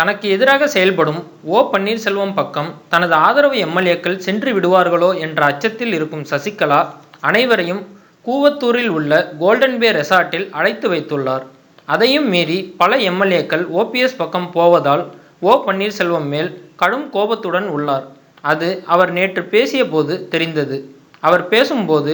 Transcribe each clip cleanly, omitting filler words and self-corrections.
தனக்கு எதிராக செயல்படும் ஓ பன்னீர்செல்வம் பக்கம் தனது ஆதரவு எம்எல்ஏக்கள் சென்று விடுவார்களோ என்ற அச்சத்தில் இருக்கும் சசிகலா அனைவரையும் கூவத்தூரில் உள்ள கோல்டன் பே ரெசார்ட்டில் அழைத்து வைத்துள்ளார். அதையும் மீறி பல எம்எல்ஏக்கள் ஓபிஎஸ் பக்கம் போவதால் ஓ பன்னீர்செல்வம் மேல் கடும் கோபத்துடன் உள்ளார். அது அவர் நேற்று பேசிய போது தெரிந்தது. அவர் பேசும்போது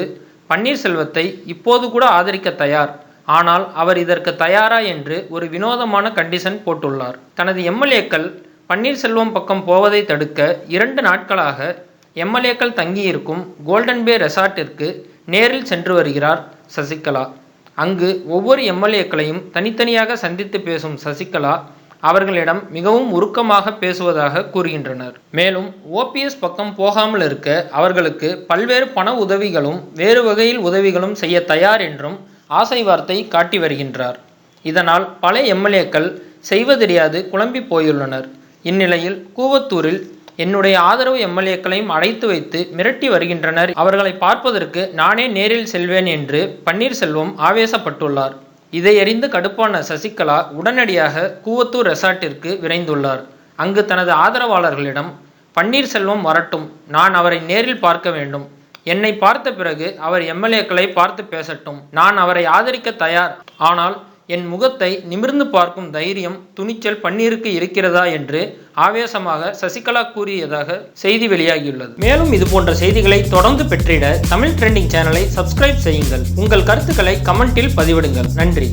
பன்னீர்செல்வத்தை இப்போது கூட ஆதரிக்க தயார், ஆனால் அவர் இதற்கு தயாரா என்று ஒரு வினோதமான கண்டிஷன் போட்டுள்ளார். தனது எம்எல்ஏக்கள் பன்னீர்செல்வம் பக்கம் போவதை தடுக்க 2 நாட்களாக எம்எல்ஏக்கள் தங்கியிருக்கும் கோல்டன் பே ரெசார்ட்டிற்கு நேரில் சென்று வருகிறார் சசிகலா. அங்கு ஒவ்வொரு எம்எல்ஏக்களையும் தனித்தனியாக சந்தித்து பேசும் சசிகலா அவர்களிடம் மிகவும் உருக்கமாக பேசுவதாக கூறுகின்றனர். மேலும் ஓபிஎஸ் பக்கம் போகாமல் இருக்க அவர்களுக்கு பல்வேறு பண உதவிகளும் வேறு வகையில் உதவிகளும் செய்ய தயார் என்றும் ஆசை வார்த்தை காட்டி வருகின்றார். இதனால் பல எம்எல்ஏக்கள் செய்வதறியாது குழம்பி போயுள்ளனர். இந்நிலையில் கூவத்தூரில் என்னுடைய ஆதரவு எம்எல்ஏக்களையும் அழைத்து வைத்து மிரட்டி வருகின்றனர், அவர்களை பார்ப்பதற்கு நானே நேரில் செல்வேன் என்று பன்னீர்செல்வம் ஆவேசப்பட்டுள்ளார். இதையறிந்து கடுப்பான சசிகலா உடனடியாக கூவத்தூர் ரெசார்ட்டிற்கு விரைந்துள்ளார். அங்கு தனது ஆதரவாளர்களிடம் பன்னீர்செல்வம் வரட்டும், நான் அவரை நேரில் பார்க்க வேண்டும், என்னை பார்த்த பிறகு அவர் எம்எல்ஏக்களை பார்த்து பேசட்டும், நான் அவரை ஆதரிக்க தயார், ஆனால் என் முகத்தை நிமிர்ந்து பார்க்கும் தைரியம் துணிச்சல் பன்னீருக்கு இருக்கிறதா என்று ஆவேசமாக சசிகலா கூறியதாக செய்தி வெளியாகியுள்ளது. மேலும் இது போன்ற செய்திகளை தொடர்ந்து பெற்றிட தமிழ் ட்ரெண்டிங் சேனலை சப்ஸ்கிரைப் செய்யுங்கள். உங்கள் கருத்துக்களை கமெண்டில் பதிவிடுங்கள். நன்றி.